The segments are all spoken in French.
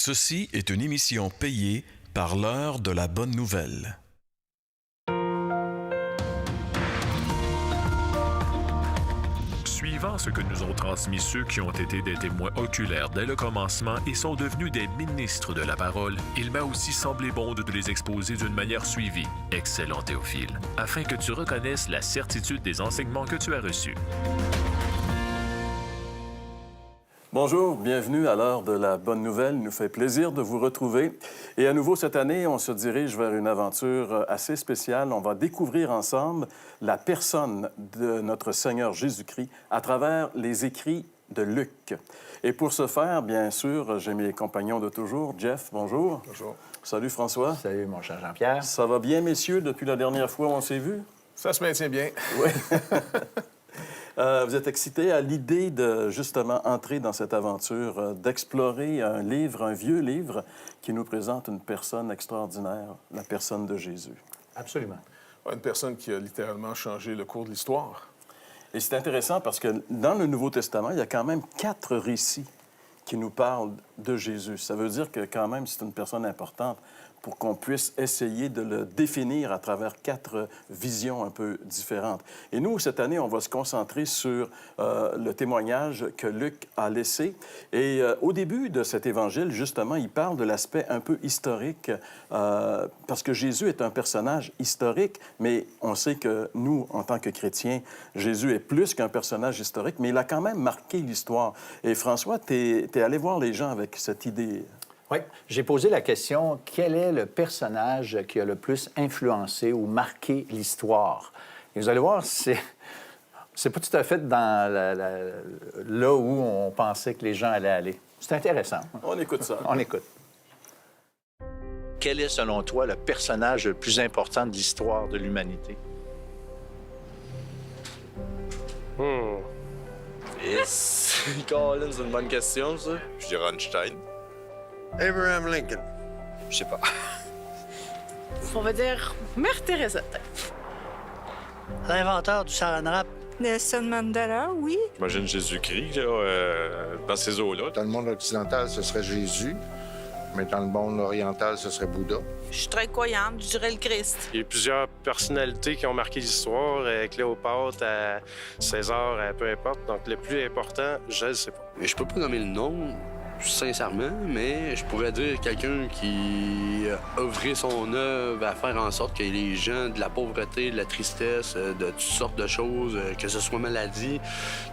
Ceci est une émission payée par l'heure de la bonne nouvelle. Suivant ce que nous ont transmis ceux qui ont été des témoins oculaires dès le commencement et sont devenus des ministres de la parole, il m'a aussi semblé bon de les exposer d'une manière suivie, excellent Théophile, afin que tu reconnaisses la certitude des enseignements que tu as reçus. Bonjour, bienvenue à l'heure de la bonne nouvelle. Il nous fait plaisir de vous retrouver. Et à nouveau, cette année, on se dirige vers une aventure assez spéciale. On va découvrir ensemble la personne de notre Seigneur Jésus-Christ à travers les écrits de Luc. Et pour ce faire, bien sûr, j'ai mes compagnons de toujours. Jeff, bonjour. Bonjour. Salut François. Salut, mon cher Jean-Pierre. Ça va bien, messieurs, depuis la dernière fois où on s'est vus? Ça se maintient bien. Oui. Vous êtes excités à l'idée de, justement, entrer dans cette aventure, d'explorer un livre, un vieux livre, qui nous présente une personne extraordinaire, la personne de Jésus. Absolument. Une personne qui a littéralement changé le cours de l'histoire. Et c'est intéressant parce que dans le Nouveau Testament, il y a quand même 4 récits qui nous parlent de Jésus. Ça veut dire que quand même, c'est une personne importante pour qu'on puisse essayer de le définir à travers 4 visions un peu différentes. Et nous, cette année, on va se concentrer sur le témoignage que Luc a laissé. Et au début de cet évangile, justement, il parle de l'aspect un peu historique, parce que Jésus est un personnage historique, mais on sait que nous, en tant que chrétiens, Jésus est plus qu'un personnage historique, mais il a quand même marqué l'histoire. Et François, t'es allé voir les gens avec cette idée. Oui, j'ai posé la question, quel est le personnage qui a le plus influencé ou marqué l'histoire? Et vous allez voir, c'est pas tout à fait dans là où on pensait que les gens allaient aller. C'est intéressant. On écoute ça. On écoute. Quel est, selon toi, le personnage le plus important de l'histoire de l'humanité? Yes. Colin, c'est une bonne question, ça. Je dirais Einstein. Abraham Lincoln. Je sais pas. On va dire Mère Teresa. L'inventeur du saran wrap. Nelson Mandela, oui. J'imagine Jésus-Christ, là, dans ces eaux-là. Dans le monde occidental, ce serait Jésus, mais dans le monde oriental, ce serait Bouddha. Je suis très croyante, je dirais le Christ. Il y a eu plusieurs personnalités qui ont marqué l'histoire, Cléopâtre, César, peu importe. Donc, le plus important, je ne sais pas. Mais je peux pas nommer le nom, sincèrement, mais je pourrais dire quelqu'un qui a œuvré son œuvre à faire en sorte que les gens de la pauvreté, de la tristesse, de toutes sortes de choses, que ce soit maladie,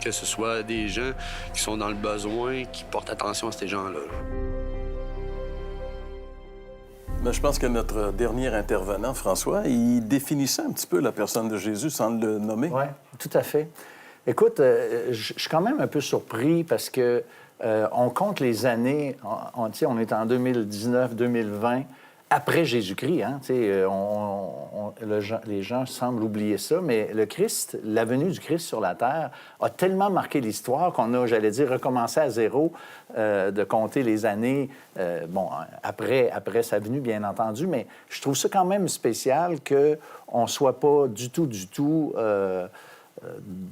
que ce soit des gens qui sont dans le besoin, qui portent attention à ces gens-là. Mais je pense que notre dernier intervenant, François, il définissait un petit peu la personne de Jésus sans le nommer. Oui, tout à fait. Écoute, je suis quand même un peu surpris parce que on compte les années, on est en 2019-2020, après Jésus-Christ. Hein, les gens semblent oublier ça, mais le Christ, la venue du Christ sur la terre a tellement marqué l'histoire qu'on a, j'allais dire, recommencé à zéro de compter les années, après sa venue, bien entendu, mais je trouve ça quand même spécial qu'on ne soit pas du tout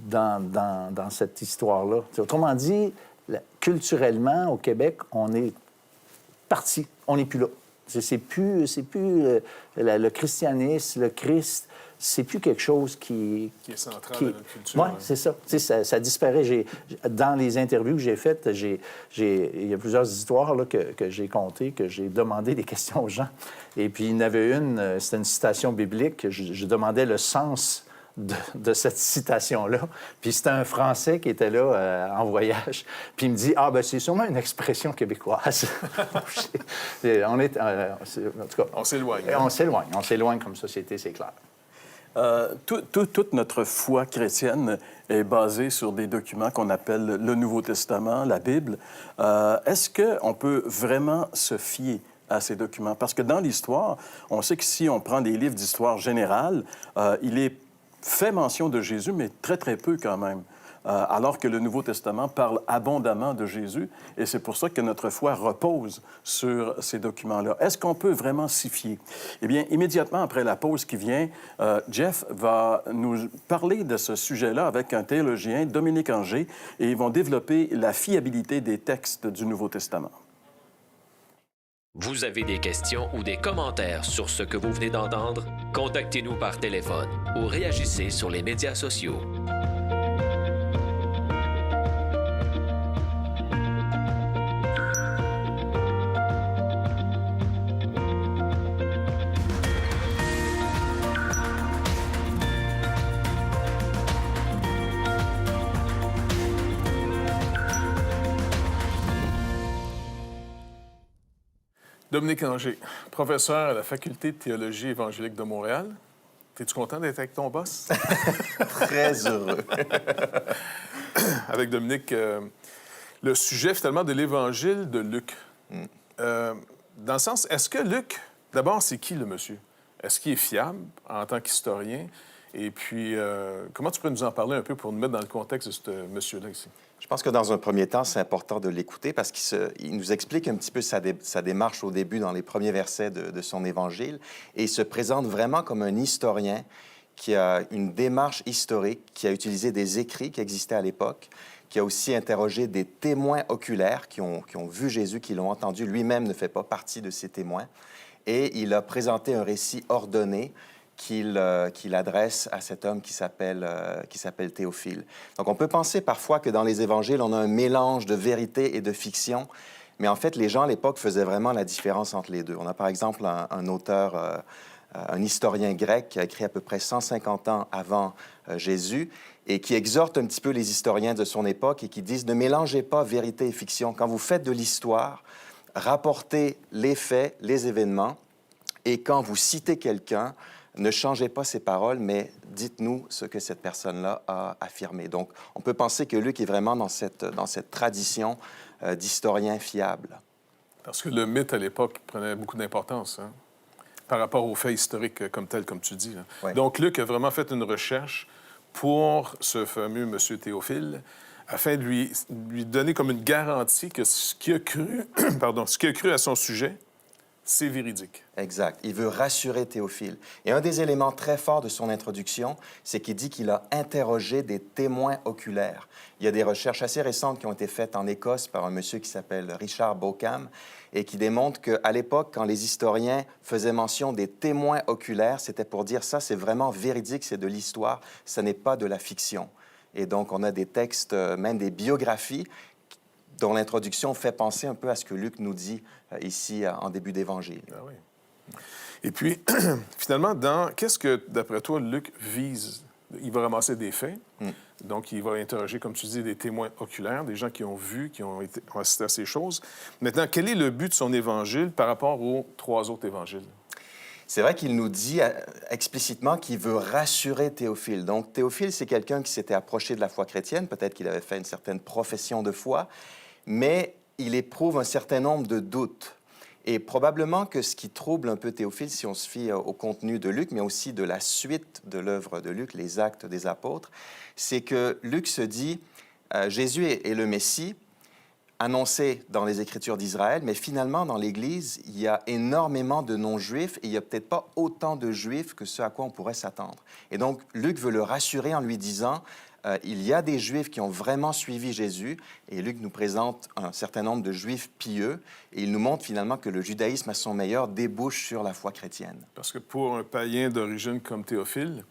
dans cette histoire-là. Autrement dit, culturellement, au Québec, on est parti, on n'est plus là. C'est plus le christianisme, le Christ, c'est plus quelque chose qui est central dans notre culture. Oui, c'est ça. Ça disparaît. Dans les interviews que j'ai faites, il y a plusieurs histoires là, que j'ai contées, que j'ai demandé des questions aux gens. Et puis, il y en avait une, c'était une citation biblique. Je demandais le sens de cette citation-là. Puis c'était un Français qui était là en voyage. Puis il me dit, c'est sûrement une expression québécoise. En tout cas, on s'éloigne. On s'éloigne comme société, c'est clair. Toute notre foi chrétienne est basée sur des documents qu'on appelle le Nouveau Testament, la Bible. Est-ce qu'on peut vraiment se fier à ces documents? Parce que dans l'histoire, on sait que si on prend des livres d'histoire générale, il est fait mention de Jésus, mais très, très peu quand même. Alors que le Nouveau Testament parle abondamment de Jésus, et c'est pour ça que notre foi repose sur ces documents-là. Est-ce qu'on peut vraiment s'y fier? Eh bien, immédiatement après la pause qui vient, Jeff va nous parler de ce sujet-là avec un théologien, Dominique Angers, et ils vont développer la fiabilité des textes du Nouveau Testament. Vous avez des questions ou des commentaires sur ce que vous venez d'entendre? Contactez-nous par téléphone ou réagissez sur les médias sociaux. Dominique Anger, professeur à la Faculté de théologie évangélique de Montréal. Es-tu content d'être avec ton boss? Très heureux. Avec Dominique, le sujet finalement de l'Évangile de Luc. Dans le sens, est-ce que Luc, d'abord, c'est qui le monsieur? Est-ce qu'il est fiable en tant qu'historien? Et puis, comment tu peux nous en parler un peu pour nous mettre dans le contexte de ce monsieur-là ici? Je pense que dans un premier temps, c'est important de l'écouter parce qu'il nous explique un petit peu sa démarche au début dans les premiers versets de son évangile. Et il se présente vraiment comme un historien qui a une démarche historique, qui a utilisé des écrits qui existaient à l'époque, qui a aussi interrogé des témoins oculaires qui ont vu Jésus, qui l'ont entendu. Lui-même ne fait pas partie de ces témoins. Et il a présenté un récit ordonné qu'il adresse à cet homme qui s'appelle Théophile. Donc, on peut penser parfois que dans les évangiles, on a un mélange de vérité et de fiction, mais en fait, les gens à l'époque faisaient vraiment la différence entre les deux. On a par exemple un auteur, un historien grec qui a écrit à peu près 150 ans avant Jésus et qui exhorte un petit peu les historiens de son époque et qui disent « Ne mélangez pas vérité et fiction. Quand vous faites de l'histoire, rapportez les faits, les événements, et quand vous citez quelqu'un, ne changez pas ses paroles, mais dites-nous ce que cette personne-là a affirmé. » Donc, on peut penser que Luc est vraiment dans cette tradition d'historien fiable. Parce que le mythe, à l'époque, prenait beaucoup d'importance par rapport aux faits historiques comme tels, comme tu dis. Oui. Donc, Luc a vraiment fait une recherche pour ce fameux monsieur Théophile afin de lui donner comme une garantie que ce qu'il a cru, ce qu'il a cru à son sujet, c'est véridique. Exact. Il veut rassurer Théophile. Et un des éléments très forts de son introduction, c'est qu'il dit qu'il a interrogé des témoins oculaires. Il y a des recherches assez récentes qui ont été faites en Écosse par un monsieur qui s'appelle Richard Bauckham et qui démontrent qu'à l'époque, quand les historiens faisaient mention des témoins oculaires, c'était pour dire ça, c'est vraiment véridique, c'est de l'histoire, ce n'est pas de la fiction. Et donc, on a des textes, même des biographies, dont l'introduction fait penser un peu à ce que Luc nous dit ici en début d'Évangile. Ah oui. Et puis, finalement, qu'est-ce que, d'après toi, Luc vise? Il va ramasser des faits, donc il va interroger, comme tu dis, des témoins oculaires, des gens qui ont vu, qui ont assisté à ces choses. Maintenant, quel est le but de son Évangile par rapport aux 3 autres évangiles? C'est vrai qu'il nous dit explicitement qu'il veut rassurer Théophile. Donc, Théophile, c'est quelqu'un qui s'était approché de la foi chrétienne. Peut-être qu'il avait fait une certaine profession de foi, mais il éprouve un certain nombre de doutes. Et probablement que ce qui trouble un peu Théophile, si on se fie au contenu de Luc, mais aussi de la suite de l'œuvre de Luc, les Actes des Apôtres, c'est que Luc se dit Jésus est le Messie, annoncé dans les Écritures d'Israël, mais finalement, dans l'Église, il y a énormément de non-juifs et il n'y a peut-être pas autant de juifs que ce à quoi on pourrait s'attendre. Et donc, Luc veut le rassurer en lui disant il y a des Juifs qui ont vraiment suivi Jésus, et Luc nous présente un certain nombre de Juifs pieux, et il nous montre finalement que le judaïsme à son meilleur débouche sur la foi chrétienne. Parce que pour un païen d'origine comme Théophile,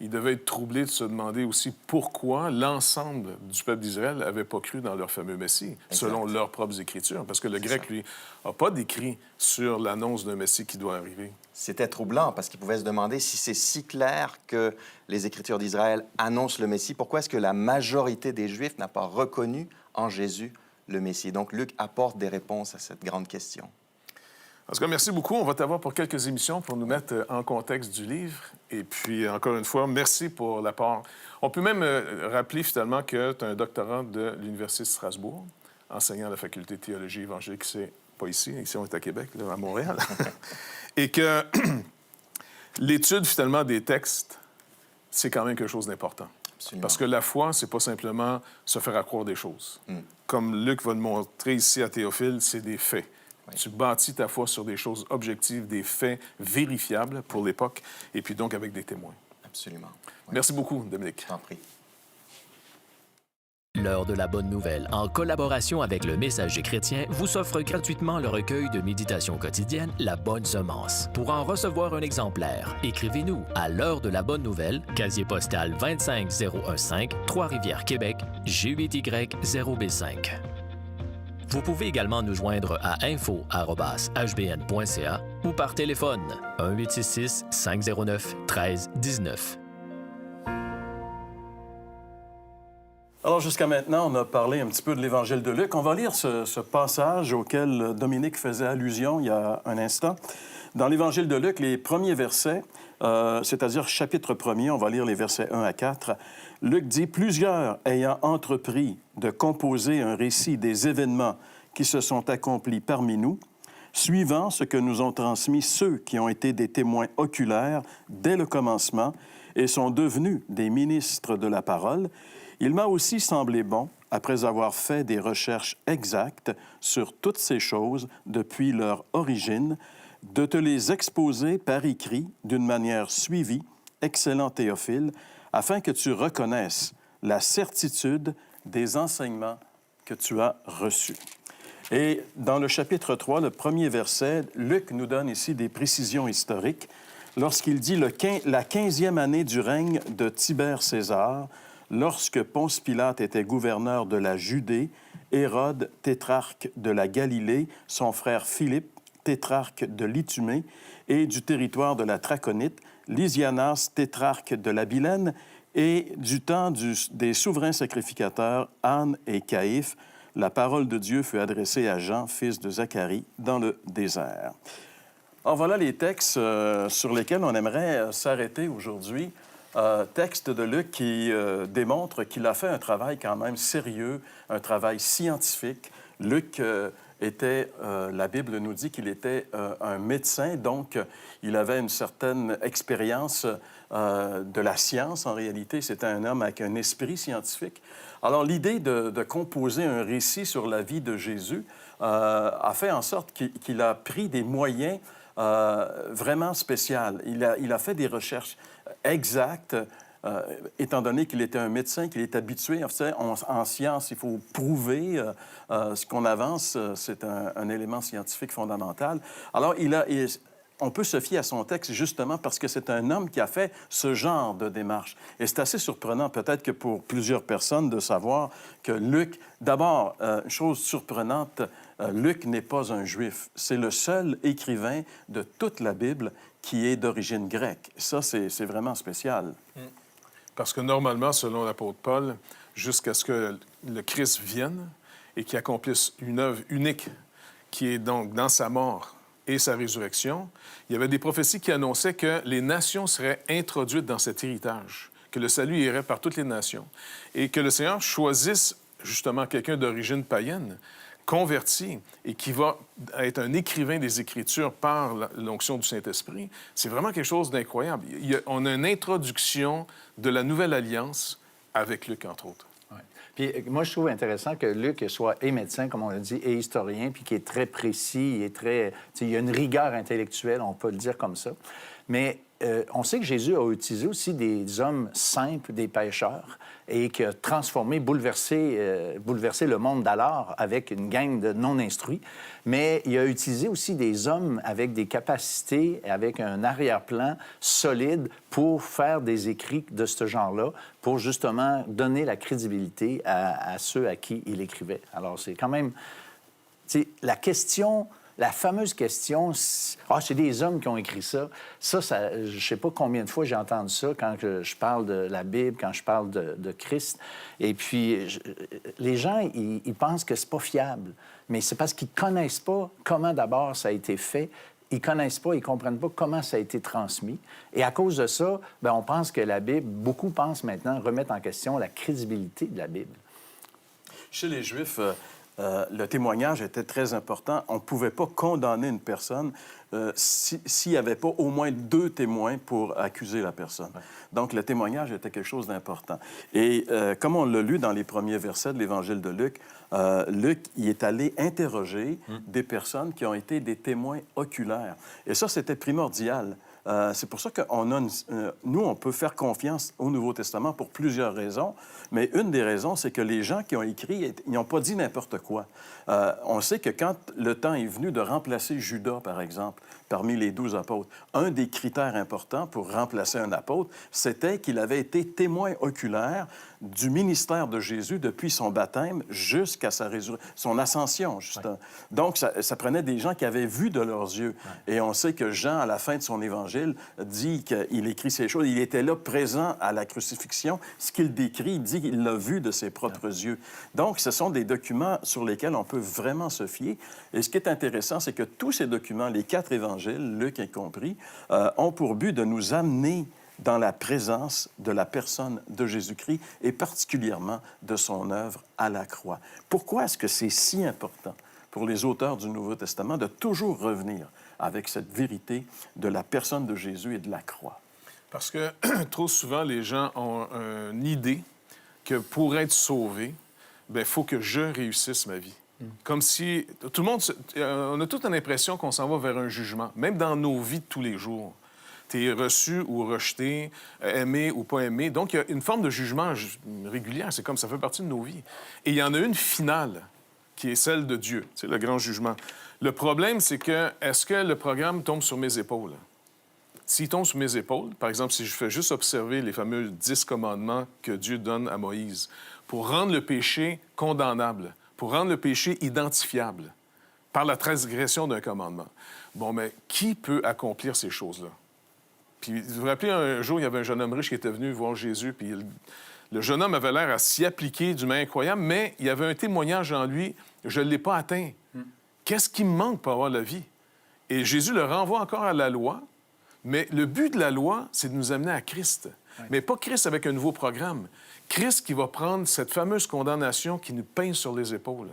il devait être troublé de se demander aussi pourquoi l'ensemble du peuple d'Israël n'avait pas cru dans leur fameux Messie, selon leurs propres Écritures. Parce que le grec, lui, n'a pas d'écrit sur l'annonce d'un Messie qui doit arriver. C'était troublant parce qu'il pouvait se demander si c'est si clair que les Écritures d'Israël annoncent le Messie, pourquoi est-ce que la majorité des Juifs n'a pas reconnu en Jésus le Messie? Donc, Luc apporte des réponses à cette grande question. En tout cas, merci beaucoup. On va t'avoir pour quelques émissions pour nous mettre en contexte du livre. Et puis, encore une fois, merci pour l'apport. On peut même rappeler finalement que tu as un doctorat de l'Université de Strasbourg, enseignant à la Faculté de théologie évangélique. C'est pas ici, ici on est à Québec, là, à Montréal. Et que l'étude finalement des textes, c'est quand même quelque chose d'important. Absolument. Parce que la foi, c'est pas simplement se faire accroire des choses. Comme Luc va le montrer ici à Théophile, c'est des faits. Oui. Tu bâtis ta foi sur des choses objectives, des faits vérifiables pour l'époque, et puis donc avec des témoins. Absolument. Oui. Merci beaucoup, Dominique. Je t'en prie. L'heure de la bonne nouvelle, en collaboration avec le Messager chrétien, vous offre gratuitement le recueil de méditation quotidienne La Bonne Semence. Pour en recevoir un exemplaire, écrivez-nous à l'heure de la bonne nouvelle, casier postal 25015, Trois-Rivières, Québec, G8Y 0B5. Vous pouvez également nous joindre à info@hbn.ca ou par téléphone 1-866-509-1319. Alors, jusqu'à maintenant, on a parlé un petit peu de l'Évangile de Luc. On va lire ce passage auquel Dominique faisait allusion il y a un instant. Dans l'Évangile de Luc, les premiers versets, c'est-à-dire chapitre 1er, on va lire les versets 1 à 4. Luc dit « Plusieurs ayant entrepris de composer un récit des événements qui se sont accomplis parmi nous, suivant ce que nous ont transmis ceux qui ont été des témoins oculaires dès le commencement et sont devenus des ministres de la parole, il m'a aussi semblé bon, après avoir fait des recherches exactes sur toutes ces choses depuis leur origine, de te les exposer par écrit d'une manière suivie, excellent Théophile, afin que tu reconnaisses la certitude des enseignements que tu as reçus. » Et dans le chapitre 3, le premier verset, Luc nous donne ici des précisions historiques lorsqu'il dit la 15e année du règne de Tibère César, lorsque Ponce Pilate était gouverneur de la Judée, Hérode, tétrarque de la Galilée, son frère Philippe, tétrarque de l'Ithumée et du territoire de la Traconite, Lysianas, tétrarque de la Bilène, et du temps des souverains sacrificateurs, Anne et Caïphe, la parole de Dieu fut adressée à Jean, fils de Zacharie, dans le désert. Alors voilà les textes sur lesquels on aimerait s'arrêter aujourd'hui. Texte de Luc qui démontre qu'il a fait un travail quand même sérieux, un travail scientifique. Luc la Bible nous dit qu'il était un médecin, donc il avait une certaine expérience de la science. En réalité, c'était un homme avec un esprit scientifique. Alors, l'idée de composer un récit sur la vie de Jésus a fait en sorte qu'il a pris des moyens vraiment spéciaux. Il a fait des recherches exactes, étant donné qu'il était un médecin, qu'il est habitué. En science, il faut prouver ce qu'on avance. C'est un élément scientifique fondamental. Alors, on peut se fier à son texte justement parce que c'est un homme qui a fait ce genre de démarche. Et c'est assez surprenant, peut-être que pour plusieurs personnes, de savoir que Luc... D'abord, chose surprenante, Luc n'est pas un juif. C'est le seul écrivain de toute la Bible qui est d'origine grecque. Ça, c'est vraiment spécial. Parce que normalement, selon l'apôtre Paul, jusqu'à ce que le Christ vienne et qu'il accomplisse une œuvre unique qui est donc dans sa mort et sa résurrection, il y avait des prophéties qui annonçaient que les nations seraient introduites dans cet héritage, que le salut irait par toutes les nations et que le Seigneur choisisse justement quelqu'un d'origine païenne, converti et qui va être un écrivain des Écritures par l'onction du Saint-Esprit, c'est vraiment quelque chose d'incroyable. On a une introduction de la Nouvelle Alliance avec Luc, entre autres. Ouais. Puis moi, je trouve intéressant que Luc soit et médecin, comme on l'a dit, et historien, puis qui est très précis, il y a une rigueur intellectuelle, on peut le dire comme ça. Mais on sait que Jésus a utilisé aussi des hommes simples, des pêcheurs, et qui a transformé, bouleversé le monde d'alors avec une gang de non-instruits. Mais il a utilisé aussi des hommes avec des capacités, avec un arrière-plan solide pour faire des écrits de ce genre-là, pour justement donner la crédibilité à ceux à qui il écrivait. Alors, c'est quand même... La question... La fameuse question, c'est des hommes qui ont écrit ça. Ça, je ne sais pas combien de fois j'ai entendu ça quand je parle de la Bible, quand je parle de Christ. Et puis, les gens, ils pensent que c'est pas fiable. Mais c'est parce qu'ils ne connaissent pas comment d'abord ça a été fait. Ils ne connaissent pas, ils ne comprennent pas comment ça a été transmis. Et à cause de ça, on pense que la Bible, beaucoup pensent maintenant remettre en question la crédibilité de la Bible. Chez les Juifs... le témoignage était très important. On ne pouvait pas condamner une personne s'il n'y avait pas au moins 2 témoins pour accuser la personne. Ouais. Donc, le témoignage était quelque chose d'important. Et comme on l'a lu dans les premiers versets de l'Évangile de Luc, Luc y est allé interroger des personnes qui ont été des témoins oculaires. Et ça, c'était primordial. C'est pour ça qu'on a nous, on peut faire confiance au Nouveau Testament pour plusieurs raisons, mais une des raisons, c'est que les gens qui ont écrit, ils n'ont pas dit n'importe quoi. On sait que quand le temps est venu de remplacer Judas, par exemple, parmi les 12 apôtres, un des critères importants pour remplacer un apôtre, c'était qu'il avait été témoin oculaire du ministère de Jésus depuis son baptême jusqu'à son ascension, justement. Donc, ça prenait des gens qui avaient vu de leurs yeux. Et on sait que Jean, à la fin de son évangile, dit qu'il écrit ces choses. Il était là, présent à la crucifixion. Ce qu'il décrit, il dit qu'il l'a vu de ses propres yeux. Donc, ce sont des documents sur lesquels on peut vraiment se fier. Et ce qui est intéressant, c'est que tous ces documents, les 4 évangiles, Luc y compris, ont pour but de nous amener dans la présence de la personne de Jésus-Christ et particulièrement de son œuvre à la croix. Pourquoi est-ce que c'est si important pour les auteurs du Nouveau Testament de toujours revenir avec cette vérité de la personne de Jésus et de la croix? Parce que trop souvent, les gens ont une idée que pour être sauvé, il faut que je réussisse ma vie. Comme si tout le monde... on a toute l'impression qu'on s'en va vers un jugement, même dans nos vies de tous les jours. Tu es reçu ou rejeté, aimé ou pas aimé. Donc, il y a une forme de jugement régulière. C'est comme ça fait partie de nos vies. Et il y en a une finale, qui est celle de Dieu. C'est le grand jugement. Le problème, c'est que, est-ce que le programme tombe sur mes épaules? S'il tombe sur mes épaules, par exemple, si je fais juste observer les fameux 10 commandements que Dieu donne à Moïse pour rendre le péché condamnable, pour rendre le péché identifiable par la transgression d'un commandement. Bon, mais qui peut accomplir ces choses-là? Puis, vous vous rappelez, un jour, il y avait un jeune homme riche qui était venu voir Jésus, puis le jeune homme avait l'air à s'y appliquer d'une manière incroyable, mais il y avait un témoignage en lui, je ne l'ai pas atteint. Qu'est-ce qui me manque pour avoir la vie? Et Jésus le renvoie encore à la loi, mais le but de la loi, c'est de nous amener à Christ. Mais pas Christ avec un nouveau programme. Christ qui va prendre cette fameuse condamnation qui nous pince sur les épaules.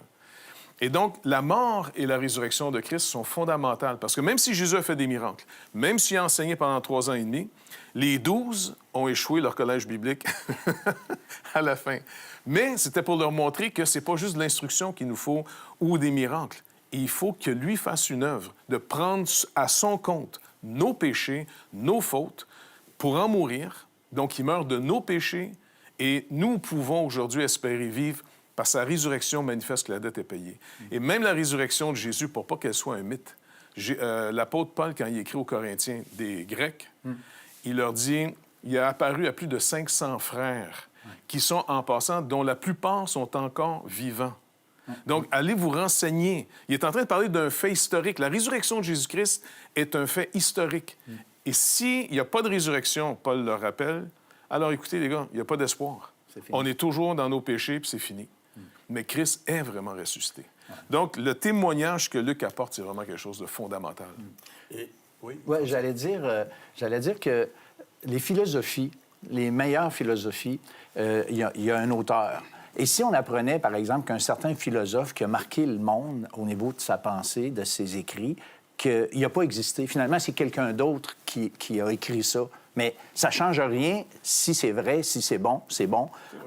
Et donc, la mort et la résurrection de Christ sont fondamentales. Parce que même si Jésus a fait des miracles, même s'il a enseigné pendant 3 ans et demi, les 12 ont échoué leur collège biblique à la fin. Mais c'était pour leur montrer que c'est pas juste de l'instruction qu'il nous faut ou des miracles. Il faut que lui fasse une œuvre, de prendre à son compte nos péchés, nos fautes, pour en mourir. Donc, il meurt de nos péchés et nous pouvons aujourd'hui espérer vivre par sa résurrection manifeste que la dette est payée. Et même la résurrection de Jésus, pour pas qu'elle soit un mythe, l'apôtre Paul, quand il écrit aux Corinthiens des Grecs, il leur dit, il a apparu à plus de 500 frères qui sont en passant, dont la plupart sont encore vivants. Donc, allez vous renseigner. Il est en train de parler d'un fait historique. La résurrection de Jésus-Christ est un fait historique. Et s'il n'y a pas de résurrection, Paul le rappelle, alors écoutez, les gars, il n'y a pas d'espoir. On est toujours dans nos péchés, puis c'est fini. Mais Christ est vraiment ressuscité. Donc, le témoignage que Luc apporte, c'est vraiment quelque chose de fondamental. Oui, j'allais dire que les philosophies, les meilleures philosophies, il y a un auteur. Et si on apprenait, par exemple, qu'un certain philosophe qui a marqué le monde au niveau de sa pensée, de ses écrits, qu'il n'a pas existé, finalement, c'est quelqu'un d'autre qui a écrit ça. Mais ça ne change rien si c'est vrai, si c'est bon,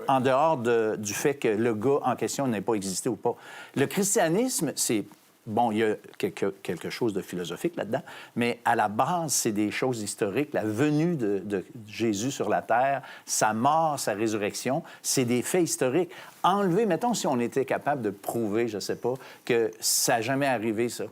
en dehors du fait que le gars en question n'ait pas existé ou pas. Le christianisme, c'est... Bon, il y a quelque chose de philosophique là-dedans, mais à la base, c'est des choses historiques. La venue de Jésus sur la terre, sa mort, sa résurrection, c'est des faits historiques. Enlever, mettons, si on était capable de prouver, je ne sais pas, que ça n'a jamais arrivé, ça.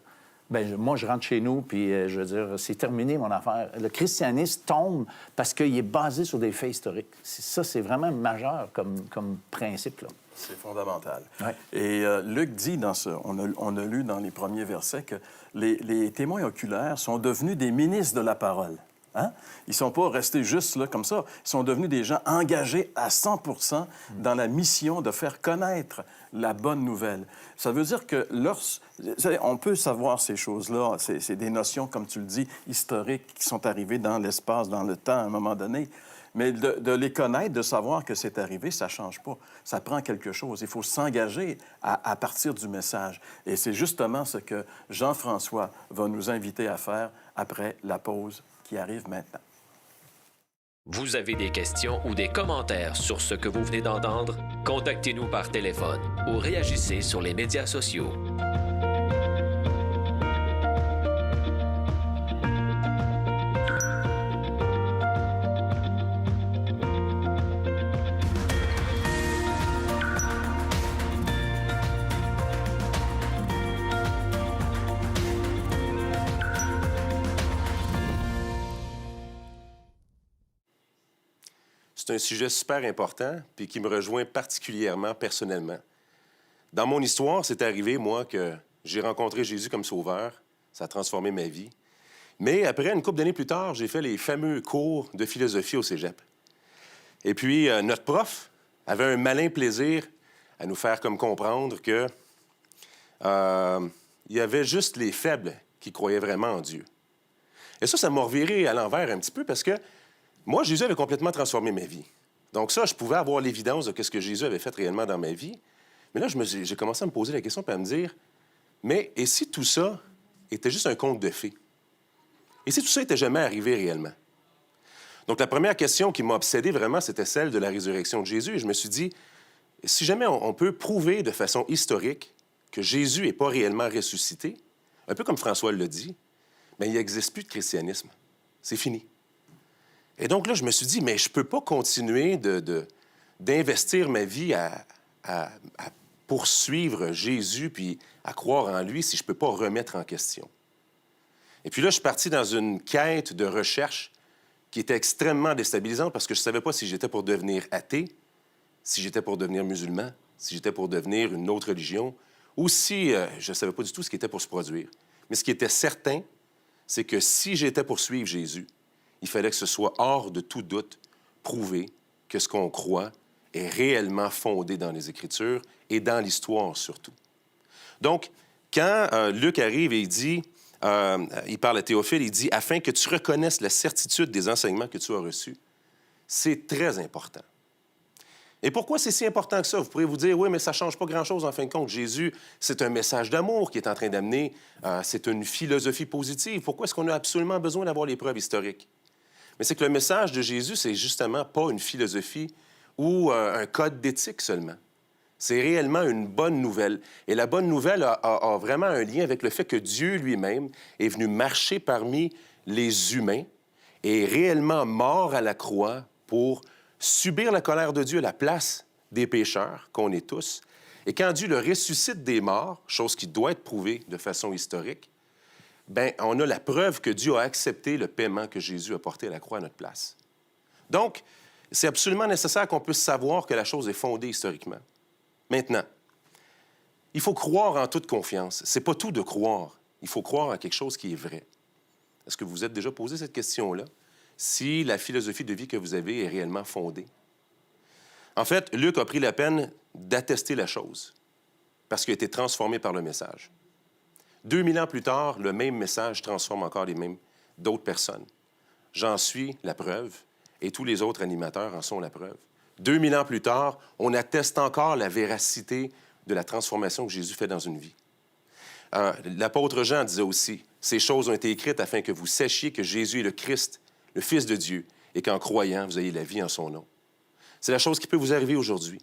Bien, moi, je rentre chez nous, puis je veux dire, c'est terminé, mon affaire. Le christianisme tombe parce qu'il est basé sur des faits historiques. Ça, c'est vraiment majeur comme principe, là. C'est fondamental. Ouais. Et Luc dit on a lu dans les premiers versets que les témoins oculaires sont devenus des ministres de la parole. Hein? Ils ne sont pas restés juste là comme ça. Ils sont devenus des gens engagés à 100% dans la mission de faire connaître la bonne nouvelle. Ça veut dire que on peut savoir ces choses-là, c'est des notions, comme tu le dis, historiques qui sont arrivées dans l'espace, dans le temps, à un moment donné. Mais de les connaître, de savoir que c'est arrivé, ça ne change pas. Ça prend quelque chose. Il faut s'engager à partir du message. Et c'est justement ce que Jean-François va nous inviter à faire après la pause qui arrive maintenant. Vous avez des questions ou des commentaires sur ce que vous venez d'entendre? Contactez-nous par téléphone ou réagissez sur les médias sociaux. c'est un sujet super important puis qui me rejoint particulièrement personnellement. Dans mon histoire, c'est arrivé, moi, que j'ai rencontré Jésus comme sauveur. Ça a transformé ma vie. Mais après, une couple d'années plus tard, j'ai fait les fameux cours de philosophie au cégep. Et puis, notre prof avait un malin plaisir à nous faire comme comprendre que il y avait juste les faibles qui croyaient vraiment en Dieu. Et ça m'a reviré à l'envers un petit peu parce que moi, Jésus avait complètement transformé ma vie. Donc ça, je pouvais avoir l'évidence de ce que Jésus avait fait réellement dans ma vie. Mais là, j'ai commencé à me poser la question et à me dire, mais et si tout ça était juste un conte de fées? Et si tout ça n'était jamais arrivé réellement? Donc la première question qui m'a obsédé vraiment, c'était celle de la résurrection de Jésus. Et je me suis dit, si jamais on peut prouver de façon historique que Jésus n'est pas réellement ressuscité, un peu comme François le dit, bien, il n'existe plus de christianisme. C'est fini. Et donc là, je me suis dit, mais je ne peux pas continuer d'investir ma vie à poursuivre Jésus puis à croire en lui si je ne peux pas remettre en question. Et puis là, je suis parti dans une quête de recherche qui était extrêmement déstabilisante parce que je ne savais pas si j'étais pour devenir athée, si j'étais pour devenir musulman, si j'étais pour devenir une autre religion, ou si je ne savais pas du tout ce qui était pour se produire. Mais ce qui était certain, c'est que si j'étais pour suivre Jésus, il fallait que ce soit hors de tout doute prouvé que ce qu'on croit est réellement fondé dans les Écritures et dans l'histoire surtout. Donc, quand Luc arrive et il dit, il parle à Théophile, il dit « Afin que tu reconnaisses la certitude des enseignements que tu as reçus », c'est très important. Et pourquoi c'est si important que ça? Vous pourriez vous dire, oui, mais ça ne change pas grand-chose en fin de compte. Jésus, c'est un message d'amour qu'il est en train d'amener. C'est une philosophie positive. Pourquoi est-ce qu'on a absolument besoin d'avoir les preuves historiques? Mais c'est que le message de Jésus, c'est justement pas une philosophie ou un code d'éthique seulement. C'est réellement une bonne nouvelle. Et la bonne nouvelle a vraiment un lien avec le fait que Dieu lui-même est venu marcher parmi les humains et est réellement mort à la croix pour subir la colère de Dieu à la place des pécheurs, qu'on est tous. Et quand Dieu le ressuscite des morts, chose qui doit être prouvée de façon historique, bien, on a la preuve que Dieu a accepté le paiement que Jésus a porté à la croix à notre place. Donc, c'est absolument nécessaire qu'on puisse savoir que la chose est fondée historiquement. Maintenant, il faut croire en toute confiance. C'est pas tout de croire. Il faut croire en quelque chose qui est vrai. Est-ce que vous vous êtes déjà posé cette question-là? Si la philosophie de vie que vous avez est réellement fondée. En fait, Luc a pris la peine d'attester la chose parce qu'il a été transformé par le message. 2000 ans plus tard, le même message transforme encore d'autres personnes. J'en suis la preuve et tous les autres animateurs en sont la preuve. 2000 ans plus tard, on atteste encore la véracité de la transformation que Jésus fait dans une vie. L'apôtre Jean disait aussi, « Ces choses ont été écrites afin que vous sachiez que Jésus est le Christ, le Fils de Dieu, et qu'en croyant, vous ayez la vie en son nom. » C'est la chose qui peut vous arriver aujourd'hui.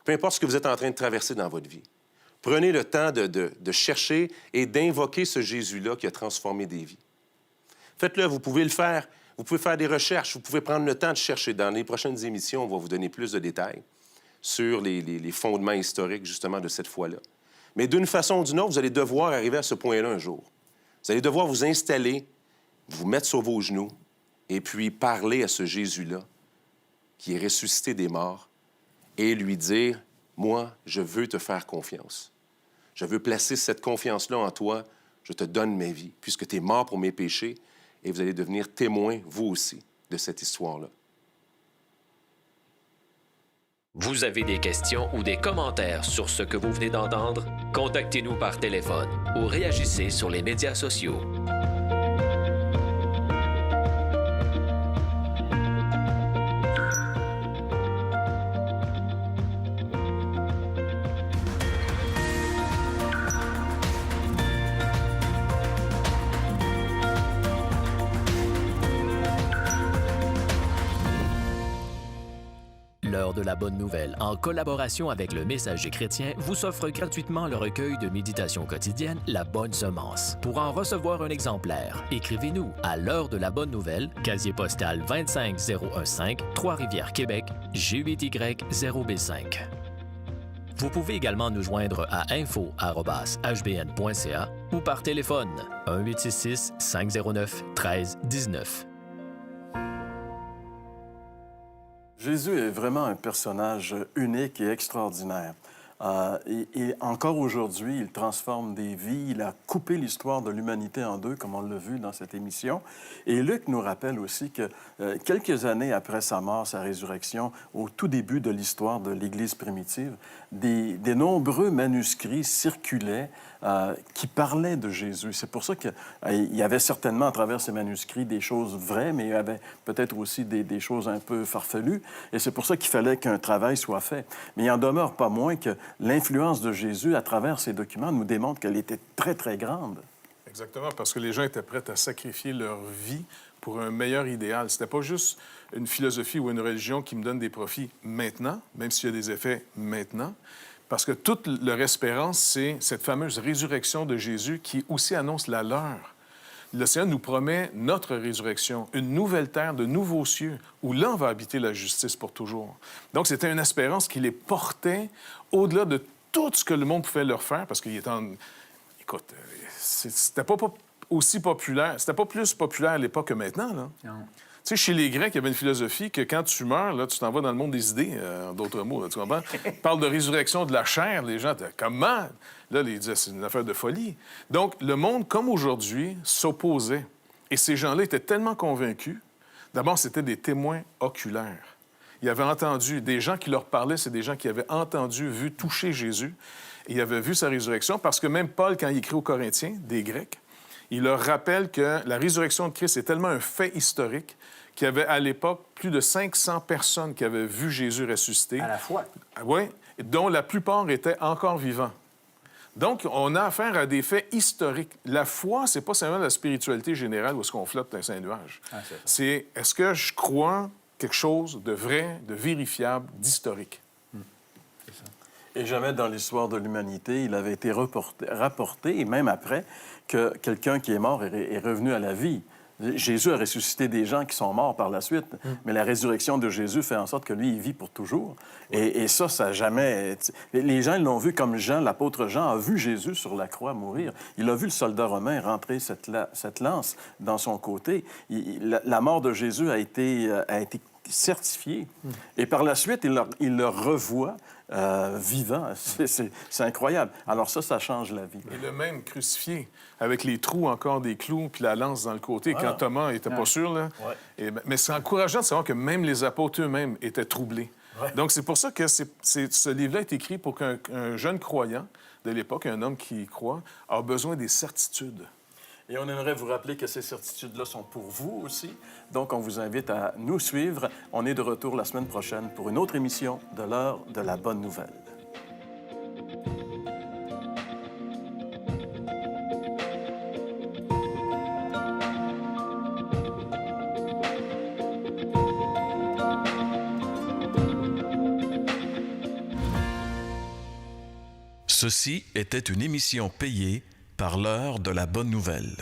Peu importe ce que vous êtes en train de traverser dans votre vie. Prenez le temps de chercher et d'invoquer ce Jésus-là qui a transformé des vies. Faites-le, vous pouvez le faire. Vous pouvez faire des recherches, vous pouvez prendre le temps de chercher. Dans les prochaines émissions, on va vous donner plus de détails sur les fondements historiques, justement, de cette foi-là. Mais d'une façon ou d'une autre, vous allez devoir arriver à ce point-là un jour. Vous allez devoir vous installer, vous mettre sur vos genoux et puis parler à ce Jésus-là qui est ressuscité des morts et lui dire, « Moi, je veux te faire confiance. Je veux placer cette confiance-là en toi. Je te donne ma vie, puisque tu es mort pour mes péchés. » Et vous allez devenir témoin, vous aussi, de cette histoire-là. Vous avez des questions ou des commentaires sur ce que vous venez d'entendre? Contactez-nous par téléphone ou réagissez sur les médias sociaux. L'heure de la bonne nouvelle, en collaboration avec le Messager chrétien, vous offre gratuitement le recueil de méditation quotidienne La Bonne Semence. Pour en recevoir un exemplaire, écrivez-nous à l'heure de la bonne nouvelle, casier postal 25015, Trois-Rivières, Québec, G8Y0B5. Vous pouvez également nous joindre à info@hbn.ca ou par téléphone 1-866-509-1319. Jésus est vraiment un personnage unique et extraordinaire. Et encore aujourd'hui, il transforme des vies. Il a coupé l'histoire de l'humanité en deux, comme on l'a vu dans cette émission. Et Luc nous rappelle aussi que quelques années après sa mort, sa résurrection, au tout début de l'histoire de l'Église primitive, des nombreux manuscrits circulaient qui parlaient de Jésus. C'est pour ça qu'il y avait certainement à travers ces manuscrits des choses vraies, mais il y avait peut-être aussi des choses un peu farfelues. Et c'est pour ça qu'il fallait qu'un travail soit fait. Mais il n'en demeure pas moins que l'influence de Jésus à travers ces documents nous démontre qu'elle était très, très grande. Exactement, parce que les gens étaient prêts à sacrifier leur vie pour un meilleur idéal. C'était pas juste une philosophie ou une religion qui me donne des profits maintenant, même s'il y a des effets maintenant, parce que toute leur espérance, c'est cette fameuse résurrection de Jésus qui aussi annonce la leur. Le Seigneur nous promet notre résurrection, une nouvelle terre, de nouveaux cieux, où là, on va habiter la justice pour toujours. Donc, c'était une espérance qui les portait au-delà de tout ce que le monde pouvait leur faire, parce qu'il était en... Écoute, c'était pas aussi populaire, c'était pas plus populaire à l'époque que maintenant, là. Non. Tu sais, chez les Grecs, il y avait une philosophie que quand tu meurs, là, tu t'en vas dans le monde des idées, en d'autres mots, là, tu comprends? Ils parlent de résurrection de la chair, les gens étaient comment? Là, ils disaient, c'est une affaire de folie. Donc, le monde, comme aujourd'hui, s'opposait. Et ces gens-là étaient tellement convaincus. D'abord, c'était des témoins oculaires. Ils avaient entendu, des gens qui leur parlaient, c'est des gens qui avaient entendu, vu, toucher Jésus. Et ils avaient vu sa résurrection, parce que même Paul, quand il écrit aux Corinthiens, des Grecs, il leur rappelle que la résurrection de Christ est tellement un fait historique qu'il y avait à l'époque plus de 500 personnes qui avaient vu Jésus ressusciter. À la fois. Oui, dont la plupart étaient encore vivants. Donc, on a affaire à des faits historiques. La foi, c'est pas seulement la spiritualité générale où est-ce qu'on flotte dans un nuage. Ah, c'est est-ce que je crois quelque chose de vrai, de vérifiable, d'historique? C'est ça. Et jamais dans l'histoire de l'humanité, il avait été rapporté, et même après, que quelqu'un qui est mort est revenu à la vie. Jésus a ressuscité des gens qui sont morts par la suite, mais la résurrection de Jésus fait en sorte que lui, il vit pour toujours. Et ça n'a jamais... Les gens, ils l'ont vu comme Jean, l'apôtre Jean, a vu Jésus sur la croix mourir. Il a vu le soldat romain rentrer cette lance dans son côté. La mort de Jésus a été certifiée. Et par la suite, il le revoit vivant. C'est incroyable. Alors ça change la vie. Et le même crucifié, avec les trous encore des clous puis la lance dans le côté, quand Thomas n'était pas sûr. Là. Ouais. Mais c'est encourageant de savoir que même les apôtres eux-mêmes étaient troublés. Ouais. Donc, c'est pour ça que ce livre-là est écrit pour qu'un jeune croyant de l'époque, un homme qui y croit, a besoin des certitudes. Et on aimerait vous rappeler que ces certitudes-là sont pour vous aussi. Donc, on vous invite à nous suivre. On est de retour la semaine prochaine pour une autre émission de l'heure de la bonne nouvelle. Ceci était une émission payée par l'heure de la bonne nouvelle.